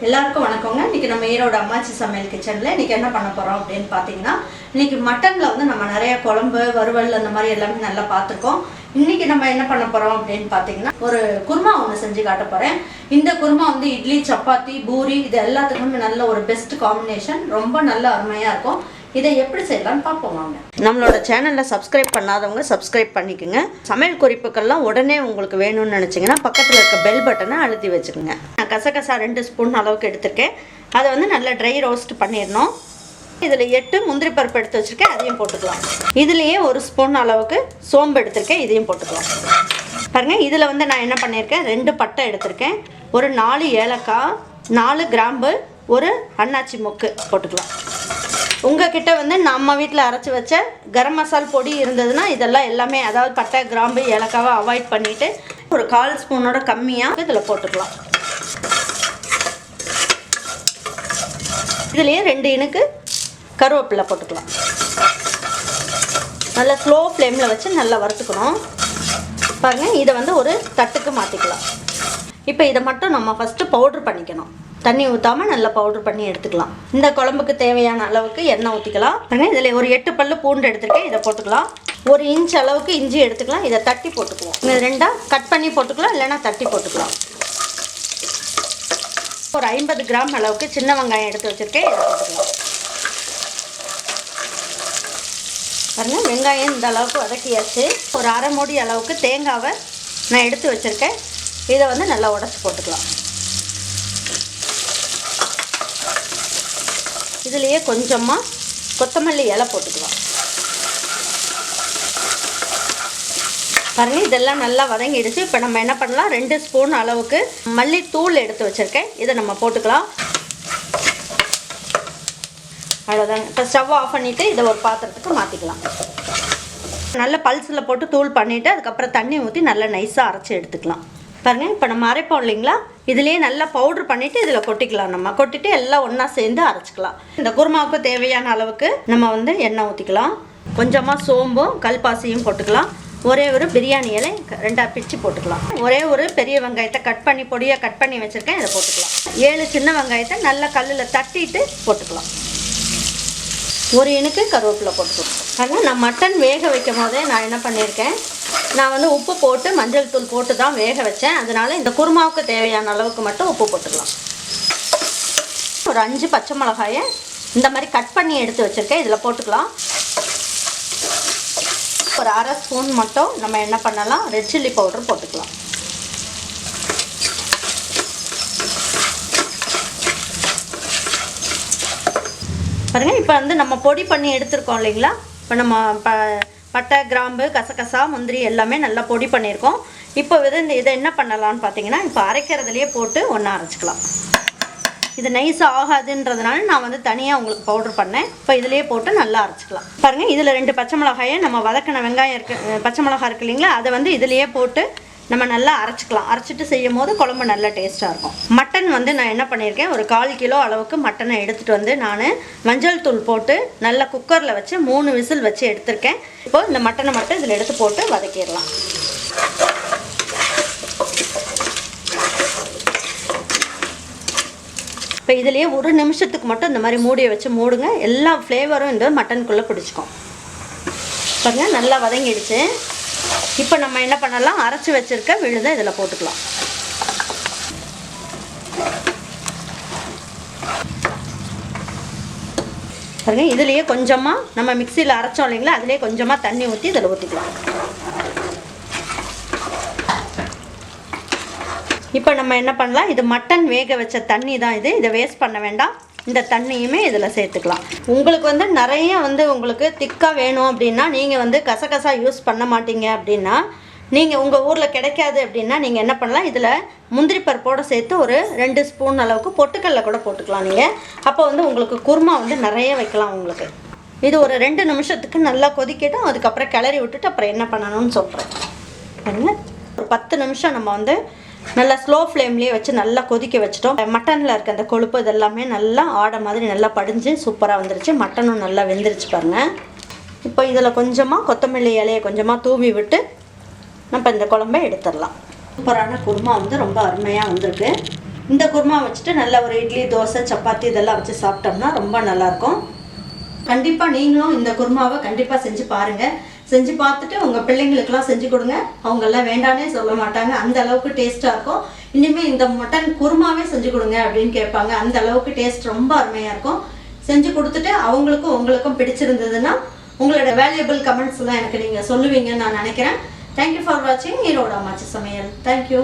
எல்லாருக்கும் வணக்கங்க. இன்னைக்கு நம்ம ஈரோடு அம்மாச்சி சமையல் கிச்சன்ல இன்னைக்கு என்ன பண்ண போறோம் அப்படின்னு பாத்தீங்கன்னா, இன்னைக்கு மட்டன்ல வந்து நம்ம நிறைய குழம்பு வறுவல் அந்த மாதிரி எல்லாமே நல்லா பார்த்துருக்கோம். இன்னைக்கு நம்ம என்ன பண்ண போறோம் அப்படின்னு பாத்தீங்கன்னா, ஒரு குருமா ஒன்று செஞ்சு காட்ட போறேன். இந்த குருமா வந்து இட்லி, சப்பாத்தி, பூரி இது எல்லாத்துக்குமே நல்ல ஒரு பெஸ்ட் காம்பினேஷன். ரொம்ப நல்ல அருமையா இருக்கும். இதை எப்படி செய்யலாம்னு பார்ப்போம் வாங்க. நம்மளோட சேனலில் சப்ஸ்கிரைப் பண்ணாதவங்க சப்ஸ்கிரைப் பண்ணிக்கோங்க. சமையல் குறிப்புக்கள்லாம் உடனே உங்களுக்கு வேணும்னு நினச்சிங்கன்னா பக்கத்தில் இருக்க பெல் பட்டனை அழுத்தி வச்சுக்கோங்க. நான் கசகசா 2 ஸ்பூன் அளவுக்கு எடுத்திருக்கேன். அதை வந்து நல்லா ட்ரை ரோஸ்ட் பண்ணிடணும். இதில் 8 முந்திரி பருப்பு எடுத்து வச்சுருக்கேன், அதையும் போட்டுக்கலாம். இதுலேயே 1 ஸ்பூன் அளவுக்கு சோம்பு எடுத்திருக்கேன், இதையும் போட்டுக்கலாம். பாருங்கள், இதில் வந்து நான் என்ன பண்ணியிருக்கேன், 2 பட்டை எடுத்திருக்கேன், ஒரு 4 ஏலக்காய், 4 கிராம்பு, ஒரு அன்னாச்சி மொக்கு போட்டுக்கலாம். உங்ககிட்ட வந்து நம்ம வீட்டில் அரைச்சி வச்ச கரம் மசால் பொடி இருந்ததுன்னா இதெல்லாம் எல்லாமே, அதாவது பட்டை, கிராம்பு, ஏலக்காவை அவாய்ட் பண்ணிவிட்டு ஒரு 1/4 ஸ்பூனோட கம்மியாக இதில் போட்டுக்கலாம். இதுலேயே 2 இனுக்கு கருவேப்பிலை போட்டுக்கலாம். நல்லா ஸ்லோ ஃப்ளேமில் வச்சு நல்லா வறுத்துக்கணும். பாருங்கள், இதை வந்து ஒரு தட்டுக்கு மாற்றிக்கலாம். இப்போ இதை மட்டும் நம்ம ஃபஸ்ட்டு பவுட்ரு பண்ணிக்கணும். தண்ணி ஊற்றாமல் நல்லா பவுட்ரு பண்ணி எடுத்துக்கலாம். இந்த குழம்புக்கு தேவையான அளவுக்கு எண்ணெய் ஊற்றிக்கலாம். இதில் ஒரு 8 பல்லு பூண்டு எடுத்துருக்கேன், இதை போட்டுக்கலாம். 1 இன்ச் அளவுக்கு இஞ்சி எடுத்துக்கலாம், இதை தட்டி போட்டுக்குவோம். இந்த 2 கட் பண்ணி போட்டுக்கலாம், இல்லைன்னா தட்டி போட்டுக்கலாம். ஒரு 50 கிராம் அளவுக்கு சின்ன வெங்காயம் எடுத்து வச்சுருக்கேன், இதை போட்டுக்கலாம். பாருங்கள், வெங்காயம் இந்த அளவுக்கு வதக்கியாச்சு. ஒரு அரை மூடி அளவுக்கு தேங்காவை நான் எடுத்து வச்சுருக்கேன், இதை வந்து நல்லா உடச்சி போட்டுக்கலாம். இதுலேயே கொஞ்சமாக கொத்தமல்லி இலை போட்டுக்கலாம். பாருங்கள், இதெல்லாம் நல்லா வதங்கிடுச்சு. இப்போ நம்ம என்ன பண்ணலாம், 2 ஸ்பூன் அளவுக்கு மல்லித்தூள் எடுத்து வச்சுருக்கேன், இதை நம்ம போட்டுக்கலாம். அவ்வளோதாங்க. இப்போ ஸ்டவ் ஆஃப் பண்ணிவிட்டு இதை ஒரு பாத்திரத்துக்கு மாற்றிக்கலாம். நல்ல பல்ஸில் போட்டு தூள் பண்ணிவிட்டு அதுக்கப்புறம் தண்ணி ஊற்றி நல்லா நைஸாக அரைச்சி எடுத்துக்கலாம். பாருங்கள், இப்போ நம்ம அரைப்போம் இல்லைங்களா, இதுலேயே நல்லா பவுட்ரு பண்ணிவிட்டு இதில் கொட்டிக்கலாம். நம்ம கொட்டிட்டு எல்லாம் ஒன்றா சேர்ந்து அரைச்சிக்கலாம். இந்த குருமாவுக்கு தேவையான அளவுக்கு நம்ம வந்து எண்ணெய் ஊற்றிக்கலாம். கொஞ்சமாக சோம்பும் கல்பாசியும் போட்டுக்கலாம். ஒரே ஒரு பிரியாணி இலை 2 பிச்சு போட்டுக்கலாம். ஒரே ஒரு பெரிய வெங்காயத்தை கட் பண்ணி பொடியாக கட் பண்ணி வச்சுருக்கேன், இதை போட்டுக்கலாம். 7 சின்ன வெங்காயத்தை நல்லா கல்லில் தட்டிட்டு போட்டுக்கலாம். 1 இனுக்கு கருவேப்பிலை போட்டுக்கலாம். அதனால் நான் மட்டன் வேக வைக்கும் போதே நான் என்ன பண்ணியிருக்கேன், நான் வந்து உப்பு போட்டு மஞ்சள் தூள் போட்டு தான் வேக வச்சேன். அதனால் இந்த குருமாவுக்கு தேவையான அளவுக்கு மட்டும் உப்பு போட்டுக்கலாம். ஒரு 5 பச்சை மிளகாயை இந்த மாதிரி கட் பண்ணி எடுத்து வச்சுருக்கேன், இதில் போட்டுக்கலாம். ஒரு அரை ஸ்பூன் மட்டும் நம்ம என்ன பண்ணலாம், ரெட் சில்லி பவுடர் போட்டுக்கலாம். பாருங்கள், இப்போ வந்து நம்ம பொடி பண்ணி எடுத்துருக்கோம் இல்லைங்களா, இப்போ நம்ம பட்டை, கிராம்பு, கசகசா, முந்திரி எல்லாமே நல்லா பொடி பண்ணியிருக்கோம். இப்போ இதை என்ன பண்ணலான்னு பார்த்தீங்கன்னா, இப்போ அரைக்கிறதுலையே போட்டு ஒன்றா அரைச்சிக்கலாம். இது நைஸாக ஆகாதுன்றதுனால நான் வந்து தனியாக உங்களுக்கு பவுட்ரு பண்ணேன். இப்போ இதிலேயே போட்டு நல்லா அரைச்சிக்கலாம். பாருங்கள், இதில் 2 பச்சை மிளகாயை நம்ம வதக்கின வெங்காயம் பச்சை மிளகாய் இருக்கு இல்லைங்களா, அதை வந்து இதிலேயே போட்டு நம்ம நல்லா அரைச்சிக்கலாம். அரைச்சிட்டு செய்யும் போது குழம்பு நல்லா டேஸ்ட்டாக இருக்கும். மட்டன் வந்து நான் என்ன பண்ணியிருக்கேன், ஒரு 1/4 கிலோ அளவுக்கு மட்டனை எடுத்துகிட்டு வந்து நான் மஞ்சள் தூள் போட்டு நல்லா குக்கரில் வச்சு 3 விசில் வச்சு எடுத்திருக்கேன். இப்போது இந்த மட்டனை மட்டும் இதில் எடுத்து போட்டு வதக்கிடலாம். இப்போ இதுலேயே 1 நிமிஷத்துக்கு மட்டும் இந்த மாதிரி மூடியை வச்சு மூடுங்க. எல்லா ஃப்ளேவரும் இந்த மட்டனுக்குள்ளே பிடிச்சிக்கும். பாருங்கள், நல்லா வதங்கிடுச்சு. இப்போ நம்ம என்ன பண்ணலாம், அரைச்சி வச்சுருக்க விழுதை இதில் போட்டுக்கலாம். பாருங்கள், இதுலேயே கொஞ்சமாக நம்ம மிக்சியில் அரைச்சோம் இல்லைங்களா, அதுலேயே கொஞ்சமாக தண்ணி ஊற்றி இதில் ஊற்றிக்கலாம். இப்போ நம்ம என்ன பண்ணலாம், இது மட்டன் வேக வச்ச தண்ணி தான் இது, இதை வேஸ்ட் பண்ண வேண்டாம். இந்த தண்ணியுமே இதில் சேர்த்துக்கலாம். உங்களுக்கு வந்து நிறைய வந்து உங்களுக்கு திக்காக வேணும் அப்படின்னா, நீங்கள் வந்து கசகசா யூஸ் பண்ண மாட்டீங்க அப்படின்னா, நீங்கள் உங்கள் ஊரில் கிடைக்காது அப்படின்னா நீங்கள் என்ன பண்ணலாம், இதில் முந்திரி பருப்போடு சேர்த்து ஒரு 2 ஸ்பூன் அளவுக்கு பொட்டுக்கல்ல கூட போட்டுக்கலாம் நீங்கள். அப்போ வந்து உங்களுக்கு குருமா வந்து நிறைய வைக்கலாம் உங்களுக்கு. இது ஒரு 2 நிமிஷத்துக்கு நல்லா கொதிக்கட்டும். அதுக்கப்புறம் கிளறி விட்டுட்டு அப்புறம் என்ன பண்ணணும்னு சொல்கிறேன். பாருங்கள், ஒரு 10 நிமிஷம் நம்ம வந்து நல்லா ஸ்லோ ஃப்ளேம்லேயே வச்சு நல்லா கொதிக்க வச்சிட்டோம். மட்டனில் இருக்க அந்த கொழுப்பு இதெல்லாமே நல்லா ஆடை மாதிரி நல்லா படிஞ்சு சூப்பராக வந்துருச்சு. மட்டனும் நல்லா வெந்துருச்சு பாருங்கள். இப்போ இதில் கொஞ்சமாக கொத்தமல்லி இலையை கொஞ்சமாக தூவி விட்டு நம்ம இந்த குழம்பை எடுத்துடலாம். சூப்பரான குருமா வந்து ரொம்ப அருமையாக வந்திருக்கு. இந்த குருமா வச்சுட்டு நல்ல ஒரு இட்லி, தோசை, சப்பாத்தி இதெல்லாம் வச்சு சாப்பிட்டோம்னா ரொம்ப நல்லாயிருக்கும். கண்டிப்பாக நீங்களும் இந்த குருமாவை கண்டிப்பாக செஞ்சு பாருங்கள். செஞ்சு பார்த்துட்டு உங்கள் பிள்ளைங்களுக்கெல்லாம் செஞ்சு கொடுங்க. அவங்கெல்லாம் வேண்டானே சொல்ல மாட்டாங்க, அந்த அளவுக்கு டேஸ்ட்டாக இருக்கும். இனிமேல் இந்த மட்டன் குருமாவே செஞ்சு கொடுங்க அப்படின்னு கேட்பாங்க. அந்த அளவுக்கு டேஸ்ட் ரொம்ப அருமையாக இருக்கும். செஞ்சு கொடுத்துட்டு அவங்களுக்கும் உங்களுக்கும் பிடிச்சிருந்ததுன்னா உங்களோட வேல்யூபிள் கமெண்ட்ஸ்லாம் எனக்கு நீங்கள் சொல்லுவீங்கன்னு நான் நினைக்கிறேன். தேங்க்யூ ஃபார் வாட்சிங் ஈரோடு அம்மாச்சி சமையல். தேங்க்யூ.